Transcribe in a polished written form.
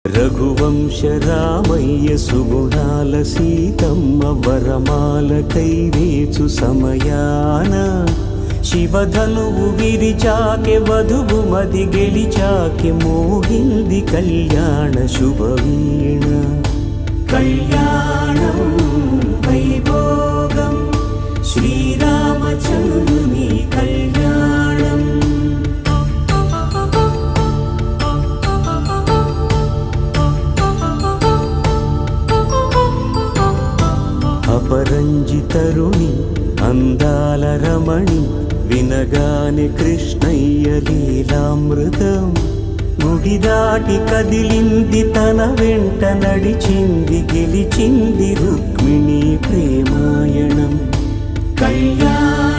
రఘువంశ రామయ్య సుగుణాల సీతమ్మ వరమాల కైవేచు సమయాన శివధనువు విరిచాకె వధువు మది గెలిచాకె మోగింది కళ్యాణ శుభవీణ. కళ్యాణం వైభోగం శ్రీరామచంద్రుని కళ్యాణం. అపరంజి తరుణి అందాల రమణి వినగానే కృష్ణయ్య లీలామృతం. గుడి దాటి కదిలింది తన వెంట నడిచింది గెలిచింది రుక్మిణి ప్రేమాయణం. కళ్యాణ